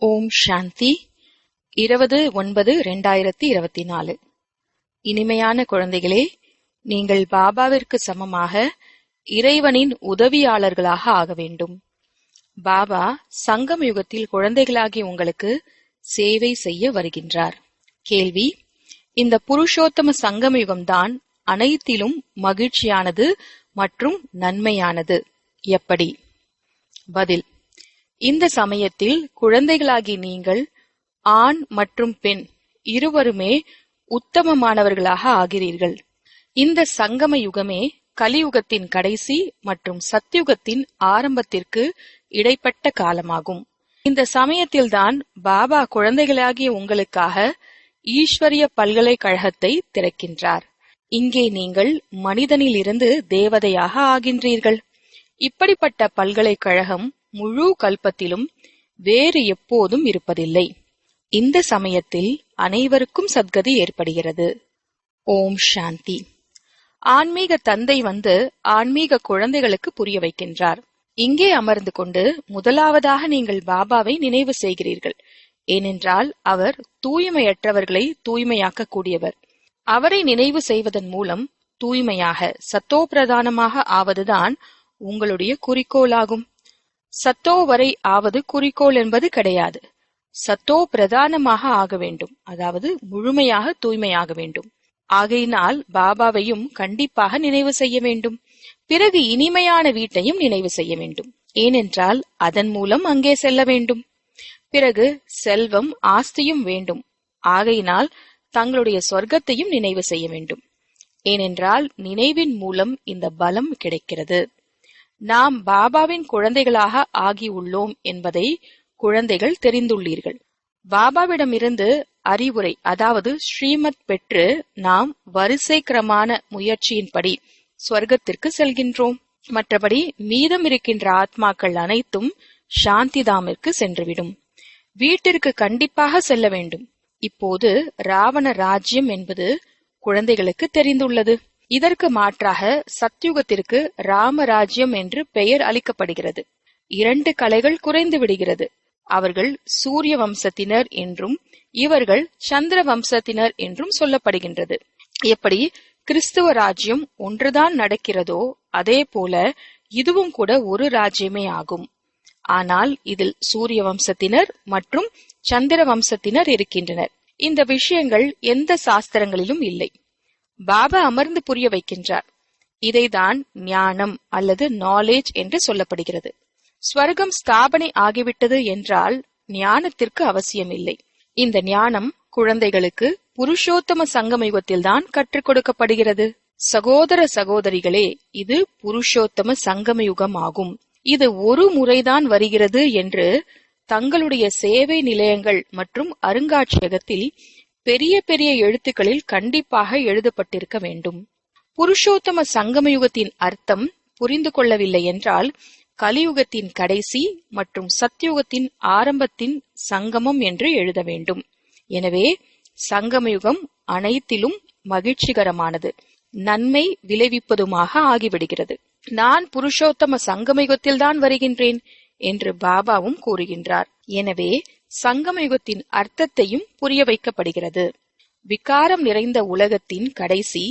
ஓம் சாந்தி 20/9/2024. இனிமையான குழந்தைகளே, நீங்கள் பாபாவிற்கு சமமாக இறைவனின் உதவியாளர்களாக ஆக வேண்டும். பாபா சங்கம் யுகத்தில் குழந்தைகளாகிய உங்களுக்கு சேவை செய்ய வருகின்றார். கேள்வி: இந்த புருஷோத்தம சங்கம் யுகம்தான் அனைத்திலும் மகிழ்ச்சியானது மற்றும் நன்மையானது, எப்படி? பதில்: இந்த சமயத்தில் குழந்தைகளாகி நீங்கள் ஆண் மற்றும் பெண் இருவருமே உத்தமமானவர்களாக ஆகிறீர்கள். இந்த சங்கம யுகமே கலியுகத்தின் கடைசி மற்றும் சத்யுகத்தின் ஆரம்பத்திற்கு இடைப்பட்ட காலமாகும். இந்த சமயத்தில்தான் பாபா குழந்தைகளாகிய உங்களுக்காக ஈஸ்வரிய பல்கலைக்கழகத்தை திறக்கின்றார். இங்கே நீங்கள் மனிதனில் இருந்து தேவதையாக ஆகின்றீர்கள். இப்படிப்பட்ட பல்கலைக்கழகம் முழு கல்பத்திலும் வேறு எப்போதும் இருப்பதில்லை. இந்த சமயத்தில் அனைவருக்கும் சத்கதி ஏற்படுகிறது. ஓம் சாந்தி. ஆன்மீக தந்தை வந்து ஆன்மீக குழந்தைகளுக்கு புரிய வைக்கின்றார். இங்கே அமர்ந்து கொண்டு முதலாவதாக நீங்கள் பாபாவை நினைவு செய்கிறீர்கள். ஏனென்றால் அவர் தூய்மையற்றவர்களை தூய்மையாக்க கூடியவர். அவரை நினைவு செய்வதன் மூலம் தூய்மையாக சத்தோ பிரதானமாக ஆவதுதான் உங்களுடைய குறிக்கோளாகும். சத்தோ வரை ஆவது குறிக்கோள் என்பது கிடையாது. சத்தோ பிரதானமாக ஆக வேண்டும், அதாவது முழுமையாக தூய்மையாக வேண்டும். ஆகையினால் பாபாவையும் கண்டிப்பாக நினைவு செய்ய வேண்டும். பிறகு இனிமையான வீட்டையும் நினைவு செய்ய வேண்டும். ஏனென்றால் அதன் மூலம் அங்கே செல்ல வேண்டும். பிறகு செல்வம் ஆஸ்தியும் வேண்டும். ஆகையினால் தங்களுடைய சொர்க்கத்தையும் நினைவு செய்ய வேண்டும். ஏனென்றால் நினைவின் மூலம் இந்த பலம் கிடைக்கிறது. நாம் பாபாவின் குழந்தைகளாக ஆகியுள்ளோம் என்பதை குழந்தைகள் தெரிந்துள்ளீர்கள். பாபாவிடமிருந்து அறிவுரை, அதாவது ஸ்ரீமத் பெற்று நாம் வரிசை கிரமான முயற்சியின்படி ஸ்வர்க்கத்திற்கு செல்கின்றோம். மற்றபடி மீதம் இருக்கின்ற ஆத்மாக்கள் அனைத்தும் சாந்திதாமிற்கு சென்றுவிடும். வீட்டிற்கு கண்டிப்பாக செல்ல வேண்டும். இப்போது ராவண ராஜ்யம் என்பது குழந்தைகளுக்கு தெரிந்துள்ளது. இதற்கு மாற்றாக சத்யுகத்திற்கு ராமராஜ்யம் என்று பெயர் அளிக்கப்படுகிறது. 2 கலைகள் குறைந்து விடுகிறது. அவர்கள் சூரிய வம்சத்தினர் என்றும் இவர்கள் சந்திர வம்சத்தினர் என்றும் சொல்லப்படுகின்றது. எப்படி கிறிஸ்துவ ராஜ்யம் ஒன்றுதான் நடக்கிறதோ அதே போல இதுவும் கூட ஒரு ராஜ்யமே ஆகும். ஆனால் இதில் சூரிய வம்சத்தினர் மற்றும் சந்திர வம்சத்தினர் இருக்கின்றனர். இந்த விஷயங்கள் எந்த சாஸ்திரங்களிலும் இல்லை. பாபா அமர்ந்து புரிய வைக்கின்றார். இதைதான் ஞானம் அல்லது நாலேஜ் என்று சொல்லப்படுகிறது. ஸ்வர்க்கம் ஸ்தாபனை ஆகிவிட்டது என்றால் ஞானத்திற்கு அவசியமில்லை. இந்த ஞானம் குழந்தைகளுக்கு புருஷோத்தம சங்கம யுகத்தில்தான் கற்றுக் கொடுக்கப்படுகிறது. சகோதர சகோதரிகளே, இது புருஷோத்தம சங்கம யுகம் ஆகும். இது ஒரு முறைதான் வருகிறது என்று தங்களுடைய சேவை நிலையங்கள் மற்றும் அருங்காட்சியகத்தில் பெரிய பெரிய எழுத்துக்களில் கண்டிப்பாக எழுதப்பட்டிருக்க வேண்டும். புருஷோத்தம சங்கமயுகத்தின் அர்த்தம் புரிந்து கொள்ளவில்லை என்றால் கலியுகத்தின் கடைசி மற்றும் சத்யுகத்தின் ஆரம்பத்தின் சங்கமம் என்று எழுத வேண்டும். எனவே சங்கமயுகம் அனைத்திலும் மகிழ்ச்சிகரமானது, நன்மை விளைவிப்பதுமாக ஆகிவிடுகிறது. நான் புருஷோத்தம சங்கமயுகத்தில்தான் வருகின்றேன் என்று பாபாவும் கூறுகின்றார். எனவே சங்கமயுகத்தின் அர்த்தத்தையும் புரிய வைக்கப்படுகிறது. விகாரம் நிறைந்த உலகத்தின் கடைசி,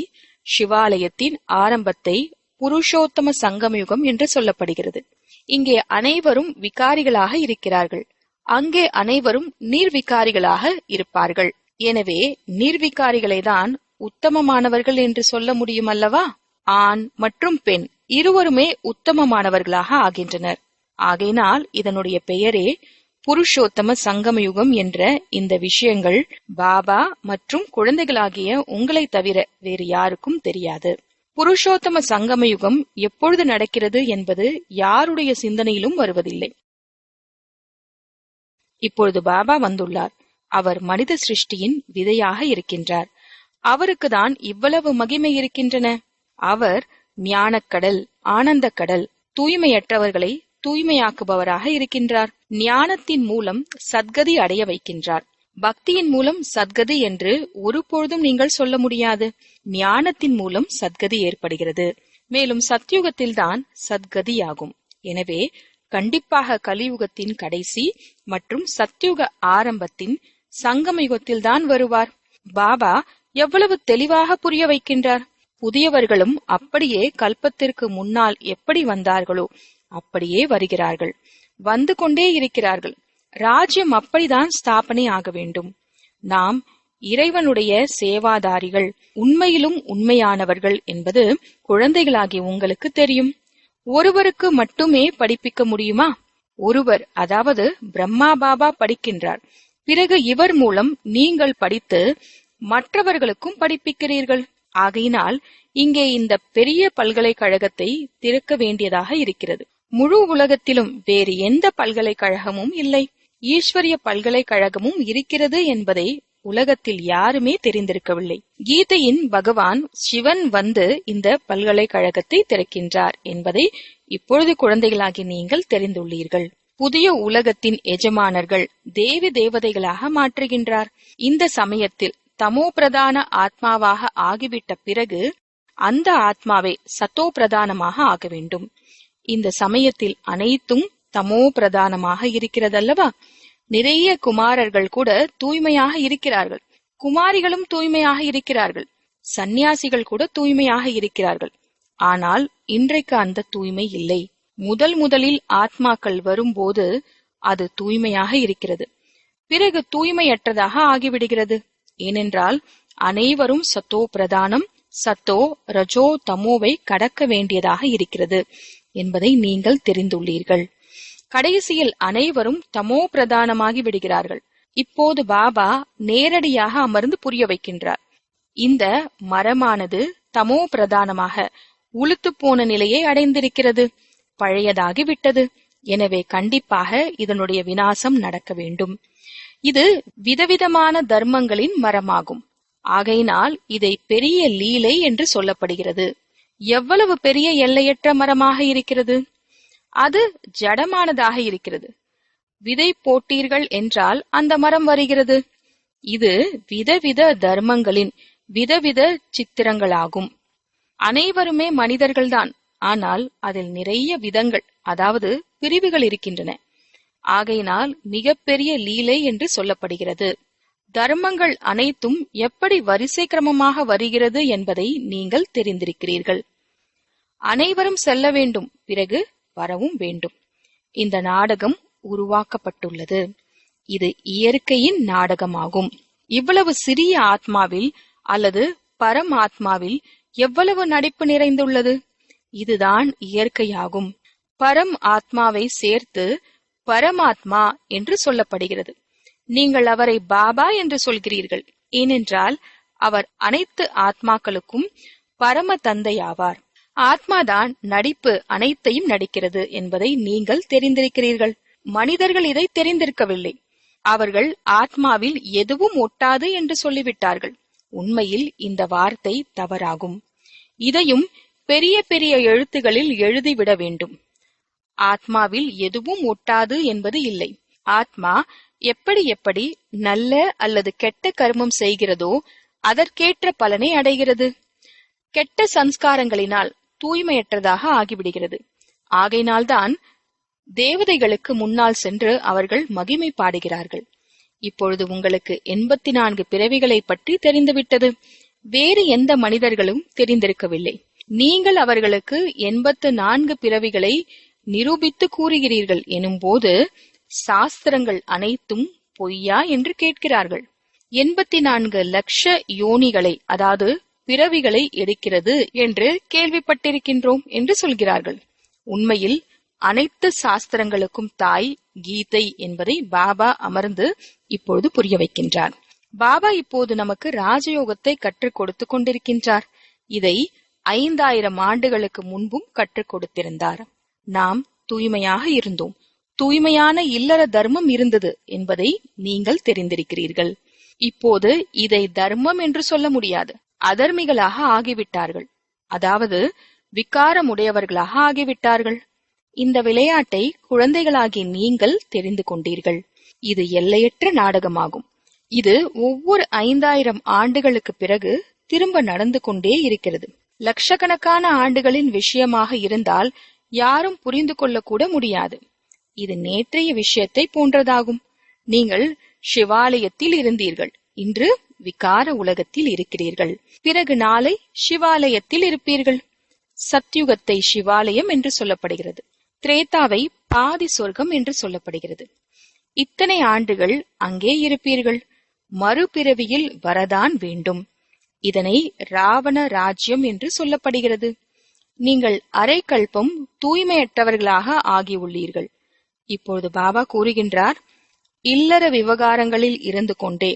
சிவாலயத்தின் ஆரம்பத்தை புருஷோத்தம சங்கமயுகம் என்று சொல்லப்படுகிறது. இங்கே அனைவரும் விகாரிகளாக இருக்கிறார்கள். அங்கே அனைவரும் நீர்விகாரிகளாக இருப்பார்கள். எனவே நீர்விகாரிகளை தான் உத்தமமானவர்கள் என்று சொல்ல முடியும் அல்லவா? ஆண் மற்றும் பெண் இருவருமே உத்தமமானவர்களாக ஆகின்றனர். ஆகையினால் இதனுடைய பெயரே புருஷோத்தம சங்கமயுகம் என்ற இந்த விஷயங்கள் பாபா மற்றும் குழந்தைகளாகிய உங்களை தவிர வேறு யாருக்கும் தெரியாது. புருஷோத்தம சங்கமயுகம் எப்பொழுது நடக்கிறது என்பது யாருடைய சிந்தனையிலும் வருவதில்லை. இப்பொழுது பாபா வந்துள்ளார். அவர் மனித சிருஷ்டியின் விதையாக இருக்கின்றார். அவருக்குதான் இவ்வளவு மகிமை இருக்கின்றன. அவர் ஞானக்கடல், ஆனந்த கடல், தூய்மையற்றவர்களை தூய்மையாக்குபவராக இருக்கின்றார். ஞானத்தின் மூலம் சத்கதி அடைய வைக்கின்றார். பக்தியின் மூலம் சத்கதி என்று ஒருபொழுதும் நீங்கள் சொல்ல முடியாது. ஞானத்தின் மூலம் சத்கதி ஏற்படுகிறது. மேலும் சத்யுகத்தில்தான் சத்கதியாகும். எனவே கண்டிப்பாக கலியுகத்தின் கடைசி மற்றும் சத்யுக ஆரம்பத்தின் சங்கம யுகத்தில்தான் வருவார். பாபா எவ்வளவு தெளிவாக புரிய வைக்கின்றார். புதியவர்களும் அப்படியே கல்பத்திற்கு முன்னால் எப்படி வந்தார்களோ அப்படியே வருகிறார்கள், வந்து கொண்டே இருக்கிறார்கள். ராஜ்யம் அப்படிதான் ஸ்தாபனை ஆக வேண்டும். நாம் இறைவனுடைய சேவாதாரிகள், உண்மையிலும் உண்மையானவர்கள் என்பது குழந்தைகளாகி உங்களுக்கு தெரியும். ஒருவருக்கு மட்டுமே படிப்பிக்க முடியுமா? ஒருவர், அதாவது பிரம்மா பாபா படிக்கின்றார். பிறகு இவர் மூலம் நீங்கள் படித்து மற்றவர்களுக்கும் படிப்பிக்கிறீர்கள். ஆகையினால் இங்கே இந்த பெரிய பல்கலைக்கழகத்தை திறக்க வேண்டியதாக இருக்கிறது. முழு உலகத்திலும் வேறு எந்த பல்கலைக்கழகமும் இல்லை. ஈஸ்வரிய பல்கலைக்கழகமும் இருக்கிறது என்பதை உலகத்தில் யாருமே தெரிந்திருக்கவில்லை. கீதையின் பகவான் சிவன் வந்து இந்த பல்கலைக்கழகத்தை திறக்கின்றார் என்பதை இப்பொழுது குழந்தைகளாகி நீங்கள் தெரிந்துள்ளீர்கள். புதிய உலகத்தின் எஜமானர்கள் தேவி தேவதைகளாக மாற்றுகின்றார். இந்த சமயத்தில் தமோ பிரதான ஆத்மாவாக ஆகிவிட்ட பிறகு அந்த ஆத்மாவை சத்தோ பிரதானமாக ஆக வேண்டும். இந்த சமயத்தில் அனைத்தும் தமோ பிரதானமாக இருக்கிறதல்லவா? நிறைய குமாரர்கள் கூட தூய்மையாக இருக்கிறார்கள், குமாரிகளும் தூய்மையாக இருக்கிறார்கள், சந்நியாசிகள் கூட தூய்மையாக இருக்கிறார்கள். ஆனால் இன்றைக்கு அந்த தூய்மை இல்லை. முதலில் ஆத்மாக்கள் வரும்போது அது தூய்மையாக இருக்கிறது, பிறகு தூய்மையற்றதாக ஆகிவிடுகிறது. ஏனென்றால் அனைவரும் சத்தோ பிரதானம், சத்தோ ரஜோ தமோவை கடக்க வேண்டியதாக இருக்கிறது என்பதை நீங்கள் தெரிந்துள்ளீர்கள். கடைசியில் அனைவரும் தமோ பிரதானமாகி விடுகிறார்கள். இப்போது பாபா நேரடியாக அமர்ந்து புரிய வைக்கின்றார். இந்த மரமானது தமோ பிரதானமாக உளுத்து போன நிலையை அடைந்திருக்கிறது, பழையதாகி விட்டது. எனவே கண்டிப்பாக இதனுடைய விநாசம் நடக்க வேண்டும். இது விதவிதமான தர்மங்களின் மரமாகும். ஆகையினால் இதை பெரிய லீலை என்று சொல்லப்படுகிறது. எவ்வளவு பெரிய எல்லையற்ற மரமாக இருக்கிறது! அது ஜடமானதாக இருக்கிறது. விதை போட்டீர்கள் என்றால் அந்த மரம் வருகிறது. இது விதவித தர்மங்களின் விதவித சித்திரங்களாகும். அனைவருமே மனிதர்கள்தான், ஆனால் அதில் நிறைய விதங்கள், அதாவது பிரிவுகள் இருக்கின்றன. ஆகையினால் மிகப்பெரிய லீலை என்று சொல்லப்படுகிறது. தர்மங்கள் அனைத்தும் எப்படி வரிசை கிரமமாக வருகிறது என்பதை நீங்கள் தெரிந்திருக்கிறீர்கள். அனைவரும் செல்ல வேண்டும், பிறகு வரவும் வேண்டும். இந்த நாடகம் உருவாக்கப்பட்டுள்ளது. இது இயற்கையின் நாடகமாகும். இவ்வளவு சிறிய ஆத்மாவில் அல்லது பரமாத்மாவில் எவ்வளவு நடிப்பு நிறைந்துள்ளது! இதுதான் இயற்கையாகும். பரம் ஆத்மாவை சேர்த்து பரமாத்மா என்று சொல்லப்படுகிறது. நீங்கள் அவரை பாபா என்று சொல்கிறீர்கள், ஏனென்றால் அவர் அனைத்து ஆத்மாக்களுக்கும் பரம தந்தையாவார். ஆத்மாதான் நடிப்பு அனைத்தையும் நடிக்கிறது என்பதை நீங்கள் தெரிந்திருக்கிறீர்கள். மனிதர்கள் இதை தெரிந்திருக்கவில்லை. அவர்கள் ஆத்மாவில் எதுவும் ஒட்டாது என்று சொல்லிவிட்டார்கள். உண்மையில் இந்த வார்த்தை தவறாகும். இதையும் பெரிய பெரிய எழுத்துகளில் எழுதிவிட வேண்டும். ஆத்மாவில் எதுவும் ஒட்டாது என்பது இல்லை. ஆத்மா எப்படி எப்படி நல்ல அல்லது கெட்ட கர்மம் செய்கிறதோ அதற்கேற்ற பலனை அடைகிறது. கெட்ட சம்ஸ்காரங்களினால் தூய்மையற்றதாக ஆகிவிடுகிறது. ஆகையினால்தான் தேவதைகளுக்கு முன்னால் சென்று அவர்கள் மகிமை பாடுகிறார்கள். இப்பொழுது உங்களுக்கு 84 பிறவிகளை பற்றி தெரிந்துவிட்டது. வேறு எந்த மனிதர்களும் தெரிந்திருக்கவில்லை. நீங்கள் அவர்களுக்கு 84 பிறவிகளை நிரூபித்து கூறுகிறீர்கள் எனும் போது சாஸ்திரங்கள் அனைத்தும் பொய்யா என்று கேட்கிறார்கள். 84 லட்ச யோனிகளை, அதாவது பிறவிகளை எடுக்கிறது என்று கேள்விப்பட்டிருக்கின்றோம் என்று சொல்கிறார்கள். உண்மையில் அனைத்து சாஸ்திரங்களுக்கும் தாய் கீதை என்பதை பாபா அமர்ந்து இப்பொழுது புரிய வைக்கின்றார். பாபா இப்போது நமக்கு ராஜயோகத்தை கற்றுக் கொடுத்து கொண்டிருக்கின்றார். இதை 5000 ஆண்டுகளுக்கு முன்பும் கற்றுக் கொடுத்திருந்தார். நாம் தூய்மையாக இருந்தோம். தூய்மையான இல்லற தர்மம் இருந்தது என்பதை நீங்கள் தெரிந்திருக்கிறீர்கள். இப்போது இதை தர்மம் என்று சொல்ல முடியாது. அதர்மிகளாக ஆகிவிட்டார்கள், அதாவது விகாரமுடையவர்களாக ஆகிவிட்டார்கள். இந்த விளையாட்டை குழந்தைகளாகி நீங்கள் தெரிந்து கொண்டீர்கள். இது எல்லையற்ற நாடகமாகும். இது ஒவ்வொரு 5000 ஆண்டுகளுக்கு பிறகு திரும்ப நடந்து கொண்டே இருக்கிறது. லட்சக்கணக்கான ஆண்டுகளின் விஷயமாக இருந்தால் யாரும் புரிந்து கொள்ளக்கூட முடியாது. இது நேற்றைய விஷயத்தை போன்றதாகும். நீங்கள் சிவாலயத்தில் இருந்தீர்கள், இன்று விகார உலகத்தில் இருக்கிறீர்கள். பிறகு நாளை சிவாலயத்தில் இருப்பீர்கள். சத்யுகத்தை சிவாலயம் என்று சொல்லப்படுகிறது. திரேதாவை பாதி சொர்க்கம் என்று சொல்லப்படுகிறது. இத்தனை ஆண்டுகள் அங்கே இருப்பீர்கள். மறுபிறவியில் வரதான் வேண்டும். இதனை ராவண ராஜ்யம் என்று சொல்லப்படுகிறது. நீங்கள் அரை கல்பம் தூய்மையற்றவர்களாக ஆகியுள்ளீர்கள். இப்பொழுது பாபா கூறுகின்றார், இல்லற விவகாரங்களில் இருந்து கொண்டே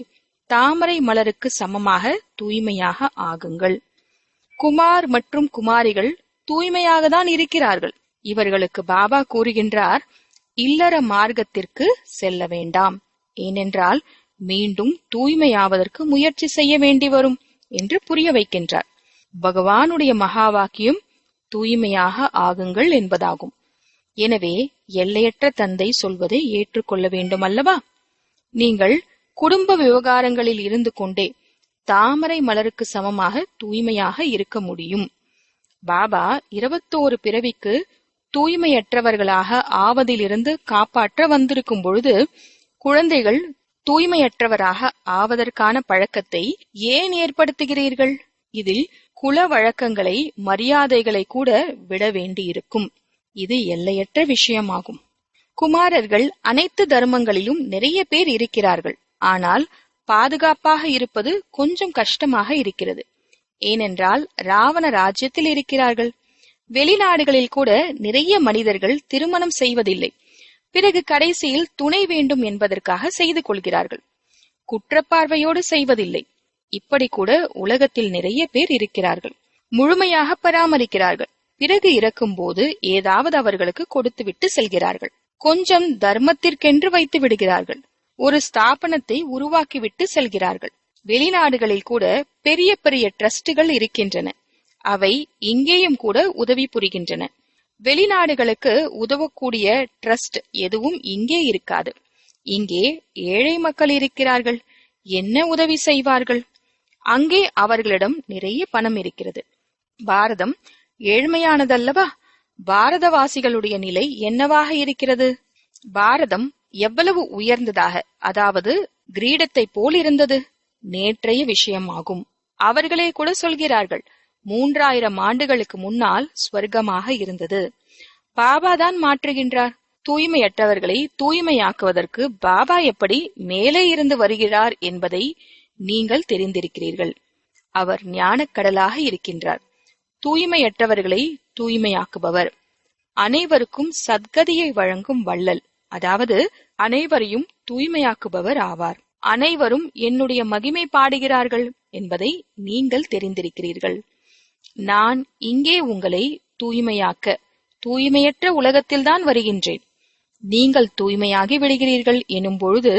தாமரை மலருக்கு சமமாக தூய்மையாக ஆகுங்கள். குமார் மற்றும் குமாரிகள் தூய்மையாக தான் இருக்கிறார்கள். இவர்களுக்கு பாபா கூறுகின்றார், இல்லற மார்க்கத்திற்கு செல்ல வேண்டாம். ஏனென்றால் மீண்டும் தூய்மையாவதற்கு முயற்சி செய்ய வேண்டி வரும் என்று புரிய வைக்கின்றார். பகவானுடைய மகா வாக்கியம் தூய்மையாக ஆகுங்கள் என்பதாகும். எனவே எல்லையற்ற தந்தை சொல்வதை ஏற்றுக்கொள்ள வேண்டும் அல்லவா? நீங்கள் குடும்ப விவகாரங்களில் இருந்து கொண்டே தாமரை மலருக்கு சமமாக தூய்மையாக இருக்க முடியும். பாபா 21 பிறவிக்கு தூய்மையற்றவர்களாக ஆவதிலிருந்து காப்பாற்ற வந்திருக்கும் பொழுது, குழந்தைகள் தூய்மையற்றவராக ஆவதற்கான பழக்கத்தை ஏன் ஏற்படுத்துகிறீர்கள்? இதில் குல வழக்கங்களை, மரியாதைகளை கூட விட வேண்டியிருக்கும். இது எல்லையற்ற விஷயமாகும். குமாரர்கள் அனைத்து தர்மங்களிலும் நிறைய பேர் இருக்கிறார்கள். ஆனால் பாதுகாப்பாக இருப்பது கொஞ்சம் கஷ்டமாக இருக்கிறது. ஏனென்றால் ராவண ராஜ்யத்தில் இருக்கிறார்கள். வெளிநாடுகளில் கூட நிறைய மனிதர்கள் திருமணம் செய்வதில்லை. பிறகு கடைசியில் துணை வேண்டும் என்பதற்காக செய்து கொள்கிறார்கள். குற்றப்பார்வையோடு செய்வதில்லை. இப்படி கூட உலகத்தில் நிறைய பேர் இருக்கிறார்கள். முழுமையாக பராமரிக்கிறார்கள். பிறகு இறக்கும் போது ஏதாவது அவர்களுக்கு கொடுத்துவிட்டு செல்கிறார்கள். கொஞ்சம் தர்மத்திற்கென்று வைத்து விடுகிறார்கள். ஒரு ஸ்தாபனத்தை உருவாக்கிவிட்டு செல்கிறார்கள். வெளிநாடுகளில் கூட பெரிய பெரிய ட்ரஸ்டுகள் இருக்கின்றன. அவை இங்கேயும் கூட உதவி புரிகின்றன. வெளிநாடுகளுக்கு உதவக்கூடிய ட்ரஸ்ட் எதுவும் இங்கே இருக்காது. இங்கே ஏழை மக்கள் இருக்கிறார்கள். என்ன உதவி செய்வார்கள்? அங்கே அவர்களிடம் நிறைய பணம் இருக்கிறது. பாரதம் ஏழ்மையானதல்லவா? பாரதவாசிகளுடைய நிலை என்னவாக இருக்கிறது? பாரதம் எவ்வளவு உயர்ந்ததாக, அதாவது கிரீடத்தை போல் இருந்தது. நேற்றைய விஷயமாகும். அவர்களே கூட சொல்கிறார்கள், 3000 ஆண்டுகளுக்கு முன்னால் ஸ்வர்க்கமாக இருந்தது. பாபா தான் மாற்றுகின்றார். தூய்மையற்றவர்களை தூய்மையாக்குவதற்கு பாபா எப்படி மேலே இருந்து வருகிறார் என்பதை நீங்கள் தெரிந்திருக்கிறீர்கள். அவர் ஞானக்கடலாக இருக்கின்றார். தூய்மையற்றவர்களை தூய்மையாக்குபவர். அனைவருக்கும் சத்கதியை வழங்கும் வள்ளல், அதாவது அனைவரையும் தூய்மையாக்குபவர் ஆவார். அனைவரும் என்னுடைய மகிமை பாடுகிறார்கள் என்பதை நீங்கள் தெரிந்திருக்கிறீர்கள். நான் இங்கே உங்களை தூய்மையாக்க தூய்மையற்ற உலகத்தில்தான் வருகின்றேன். நீங்கள் தூய்மையாகி விடுகிறீர்கள் எனும் பொழுது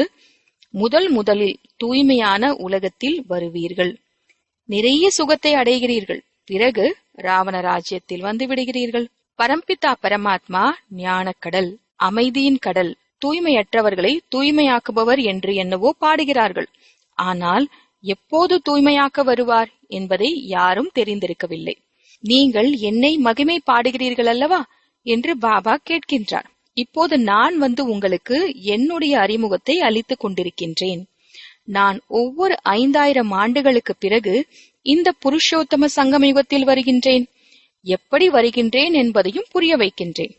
முதலில் தூய்மையான உலகத்தில் வருவீர்கள். நிறைய சுகத்தை அடைகிறீர்கள். பிறகு ராவண ராஜ்யத்தில் வந்து விடுகிறீர்கள். பரம்பிதா பரமாத்மா ஞானக்கடல், அமைதியின் கடல், தூய்மையற்றவர்களை தூய்மையாக்குபவர் என்று என்னவோ பாடுகிறார்கள். ஆனால் எப்போது தூய்மையாக்க வருவார் என்பதை யாரும் தெரிந்திருக்கவில்லை. நீங்கள் என்னை மகிமை பாடுகிறீர்கள் அல்லவா என்று பாபா கேட்கின்றார். இப்போது நான் வந்து உங்களுக்கு என்னுடைய அறிமுகத்தை அளித்துக் கொண்டிருக்கின்றேன். நான் ஒவ்வொரு 5000 ஆண்டுகளுக்கு பிறகு இந்த புருஷோத்தம சங்கமயுகத்தில் வருகின்றேன். எப்படி வருகின்றேன் என்பதையும் புரிய வைக்கின்றேன்.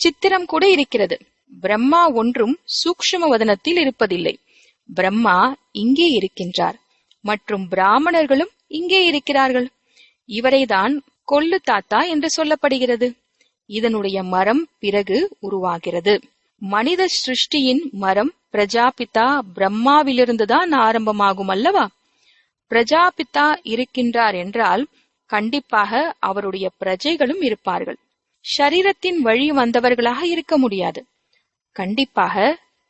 சித்திரம் கூட இருக்கிறது. பிரம்மா ஒன்றும் சூக்ஷ்ம வதனத்தில் இருப்பதில்லை. பிரம்மா இங்கே இருக்கின்றார். மற்றும் பிராமணர்களும் இங்கே இருக்கிறார்கள். இவரைதான் கொல்லு தாத்தா என்று சொல்லப்படுகிறது. இதனுடைய மரம் பிறகு உருவாகிறது. மனித சிருஷ்டியின் மரம் பிரஜாபிதா பிரம்மாவிலிருந்துதான் ஆரம்பமாகும் அல்லவா? பிரஜாபிதா இருக்கின்றார் என்றால் கண்டிப்பாக அவருடைய பிரஜைகளும் இருப்பார்கள். ஷரீரத்தின் வழி வந்தவர்களாக இருக்க முடியாது. கண்டிப்பாக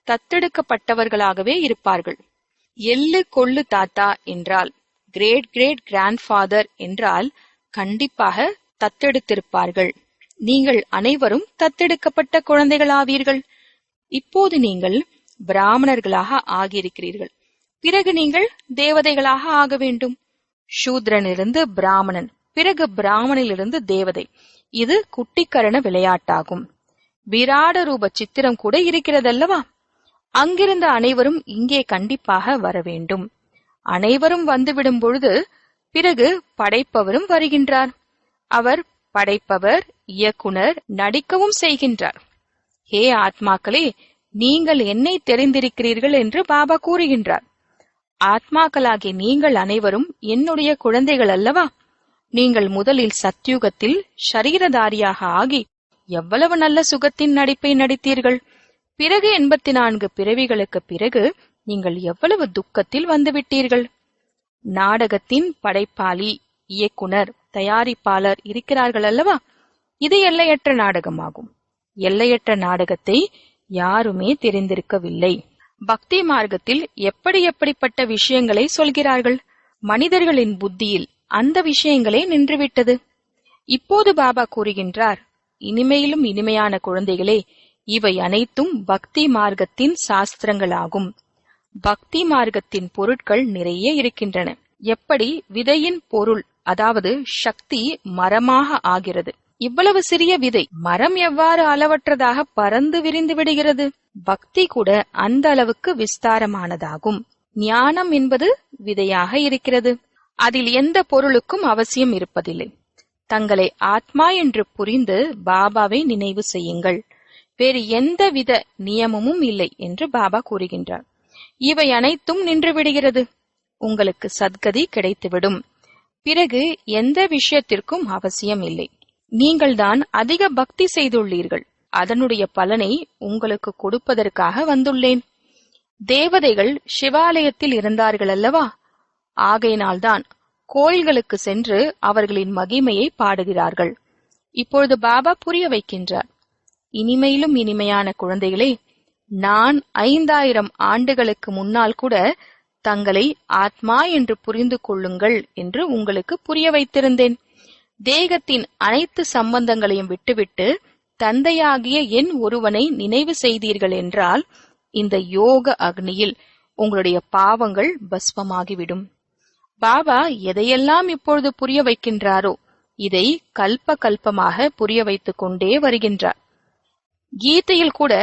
தத்தெடுக்கப்பட்டவர்களாகவே இருப்பார்கள். எள்ளு கொள்ளு தாத்தா என்றால், கிரேட் கிரேட் கிராண்ட்ஃபாதர் என்றால் கண்டிப்பாக தத்தெடுத்திருப்பார்கள். நீங்கள் அனைவரும் தத்தெடுக்கப்பட்ட குழந்தைகளாவீர்கள். இப்போது நீங்கள் பிராமணர்களாக ஆகியிருக்கிறீர்கள். பிறகு நீங்கள் தேவதைகளாக ஆக வேண்டும். சூத்ரனிலிருந்து பிராமணன், பிறகு பிராமணிலிருந்து தேவதை. இது குட்டிக்கரண விளையாட்டாகும். விராட ரூப சித்திரம் கூட இருக்கிறதல்லவா? அங்கிருந்த அனைவரும் இங்கே கண்டிப்பாக வர வேண்டும். அனைவரும் வந்துவிடும் பொழுது பிறகு படைப்பவரும் வருகின்றார். அவர் படைப்பவர், இயக்குனர், நடிக்கவும் செய்கின்றார். ஹே ஆத்மாக்களே, நீங்கள் என்னை தெரிந்திருக்கிறீர்கள் என்று பாபா கூறுகின்றார். ஆத்மாக்களாகிய நீங்கள் அனைவரும் என்னுடைய குழந்தைகள் அல்லவா? நீங்கள் முதலில் சத்யுகத்தில் ஷரீரதாரியாக ஆகி எவ்வளவு நல்ல சுகத்தின் நடிப்பை நடித்தீர்கள். பிறகு 84 பிறவிகளுக்கு பிறகு நீங்கள் எவ்வளவு துக்கத்தில் வந்துவிட்டீர்கள். நாடகத்தின் படைப்பாளி, இயக்குனர், தயாரிப்பாளர் இருக்கிறார்கள் அல்லவா? இது எல்லையற்ற நாடகமாகும். எல்லையற்ற நாடகத்தை யாருமே தெரிந்திருக்கவில்லை. பக்தி மார்க்கத்தில் எப்படிப்பட்ட விஷயங்களை சொல்கிறார்கள்? மனிதர்களின் புத்தியில் அந்த விஷயங்களே நின்றுவிட்டது. இப்போது பாபா கூறுகின்றார், இனிமையிலும் இனிமையான குழந்தைகளே, இவை அனைத்தும் பக்தி மார்க்கத்தின் சாஸ்திரங்களாகும். பக்தி மார்க்கத்தின் பொருட்கள் நிறைய இருக்கின்றன. எப்படி விதையின் பொருள், அதாவது சக்தி மரமாக ஆகிறது. இவ்வளவு சிறிய விதை மரம் எவ்வாறு அளவற்றதாக பறந்து விரிந்து விடுகிறது? பக்தி கூட அந்த அளவுக்கு விஸ்தாரமானதாகும். ஞானம் என்பது விதையாக இருக்கிறது. அதில் எந்த பொருளுக்கும் அவசியம் இருப்பதில்லை. தங்களை ஆத்மா என்று புரிந்து பாபாவை நினைவு செய்யுங்கள். வேறு எந்தவித நியமமும் இல்லை என்று பாபா கூறுகின்றார். இவை அனைத்தும் நின்று விடுகிறது. உங்களுக்கு சத்கதி கிடைத்துவிடும். பிறகு எந்த விஷயத்திற்கும் அவசியம் இல்லை. நீங்கள்தான் அதிக பக்தி செய்துள்ளீர்கள். அதனுடைய பலனை உங்களுக்கு கொடுப்பதற்காக வந்துள்ளேன். தேவதைகள் சிவாலயத்தில் இருந்தார்கள் அல்லவா? ஆகையினால்தான் கோயில்களுக்கு சென்று அவர்களின் மகிமையை பாடுகிறார்கள். இப்பொழுது பாபா புரிய வைக்கின்றார். இனிமையிலும் இனிமையான குழந்தைகளே, நான் 5000 ஆண்டுகளுக்கு முன்னால் கூட தங்களை ஆத்மா என்று புரிந்து கொள்ளுங்கள் என்று உங்களுக்கு புரிய வைத்திருந்தேன். தேகத்தின் அனைத்து சம்பந்தங்களையும் விட்டுவிட்டு தந்தையாகிய என் ஒருவனை நினைவு செய்தீர்கள் என்றால் இந்த யோக அக்னியில் உங்களுடைய பாவங்கள் பஸ்மமாகிவிடும். பாபா எதையெல்லாம் இப்பொழுது புரிய வைக்கின்றாரோ இதை கல்ப கல்பமாக புரிய வைத்துக் கொண்டே வருகின்றார். கீதையில் கூட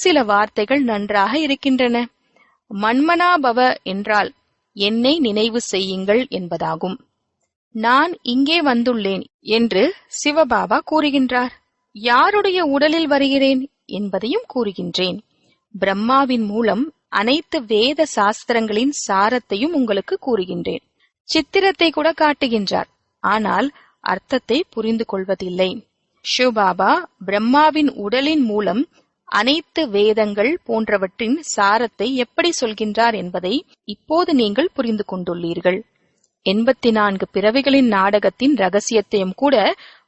சில வார்த்தைகள் நன்றாக இருக்கின்றன. மன்மனாபவ என்றால் என்னை நினைவு செய்யுங்கள் என்பதாகும். நான் இங்கே வந்துள்ளேன் என்று சிவபாபா கூறுகின்றார். யாருடைய உடலில் வருகிறேன் என்பதையும் கூறுகின்றேன். பிரம்மாவின் மூலம் அனைத்து வேத சாஸ்திரங்களின் சாரத்தையும் உங்களுக்கு கூறுகின்றேன். சித்திரத்தை கூட காட்டுகின்றார். ஆனால் அர்த்தத்தை புரிந்து கொள்வதில்லை. சிவபாபா பிரம்மாவின் உடலின் மூலம் அனைத்து வேதங்கள் போன்றவற்றின் சாரத்தை எப்படி சொல்கின்றார் என்பதை இப்போது நீங்கள் புரிந்து கொண்டுள்ளீர்கள். 84 பிறவிகளின் நாடகத்தின் ரகசியத்தையும் கூட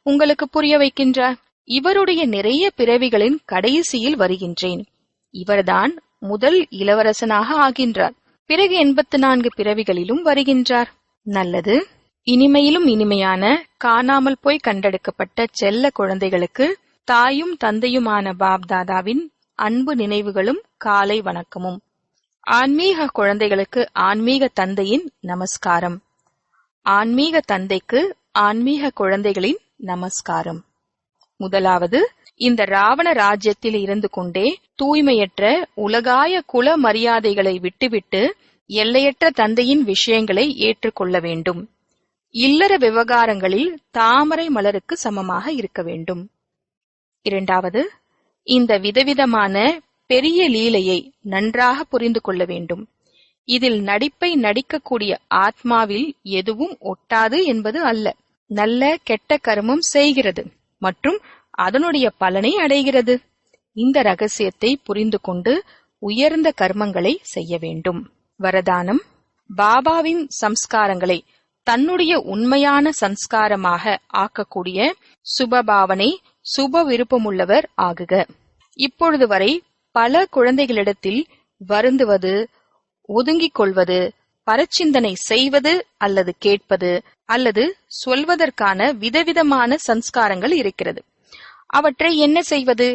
உங்களுக்கு புரிய வைக்கின்றார். இவருடைய நிறைய பிறவிகளின் கடைசியில் வருகின்றேன். இவர்தான் முதல் இளவரசனாக ஆகின்றார். பிறகு 84 பிறவிகளிலும் வருகின்றார். நல்லது. இனிமையிலும் இனிமையான காணாமல் போய் கண்டெடுக்கப்பட்ட செல்ல குழந்தைகளுக்கு தாயும் தந்தையுமான பாப்தாதாவின் அன்பு நினைவுகளும் காலை வணக்கமும். ஆன்மீக குழந்தைகளுக்கு ஆன்மீக தந்தையின் நமஸ்காரம். ஆன்மீக தந்தைக்கு ஆன்மீக குழந்தைகளின் நமஸ்காரம். முதலாவது, இந்த ராவண ராஜ்யத்தில் இருந்து கொண்டே தூய்மையற்ற உலகாய குல மரியாதைகளை விட்டுவிட்டு எல்லையற்ற தந்தையின் விஷயங்களை ஏற்றுக்கொள்ள வேண்டும். இல்லற விவகாரங்களில் தாமரை மலருக்கு சமமாக இருக்க வேண்டும். இரண்டாவது, இந்த விதவிதமான பெரிய லீலையை நன்றாக புரிந்து கொள்ள வேண்டும். இதில் நடிப்பை நடிக்கக்கூடிய ஆத்மாவில் எதுவும் ஒட்டாது என்பது அல்ல. நல்ல கெட்ட கர்மம் செய்கிறது மற்றும் அதனுடைய பலனை அடைகிறது. இந்த ரகசியத்தை புரிந்து கொண்டு உயர்ந்த கர்மங்களை செய்ய வேண்டும். வரதானம்: பாபாவின் சம்ஸ்காரங்களை தன்னுடைய உண்மையான சம்ஸ்காரமாக ஆக்கக்கூடிய சுபபாவனை, சுப விருப்பமுள்ளவர் ஆகுக. இப்பொழுது வரை பல குழந்தைகளிடத்தில் வருந்துவது, ஒதுங்கிக் கொள்வது, பரச்சிந்தனை செய்வது அல்லது கேட்பது அல்லது சொல்வதற்கான விதவிதமான சம்ஸ்காரங்கள் இருக்கிறது. அவற்றை என்ன செய்வது?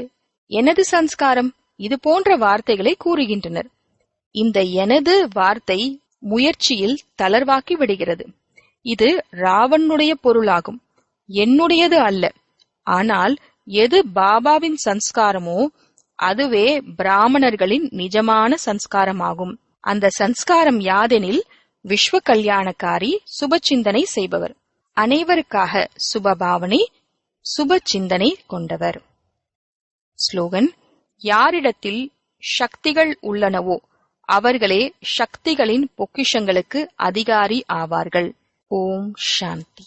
எனது சம்ஸ்காரம், இது போன்ற வார்த்தைகளை கூறுகின்றனர். இந்த எனது வார்த்தை முயற்சியில் தளர்வாக்கி விடுகிறது. இது ராவனுடைய பொருளாகும், என்னுடையது அல்ல. ஆனால் எது பாபாவின் சன்ஸ்காரமோ அதுவே பிராமணர்களின் நிஜமான சன்ஸ்காரமாகும். அந்த சன்ஸ்காரம் யாதெனில் விஸ்வ கல்யாணக்காரி, சுப சிந்தனை செய்பவர், அனைவருக்காக சுபபாவனை, சுப சிந்தனை கொண்டவர். ஸ்லோகன்: யாரிடத்தில் சக்திகள் உள்ளனவோ அவர்களே சக்திகளின் பொக்கிஷங்களுக்கு அதிகாரி ஆவார்கள். ஓம் சாந்தி.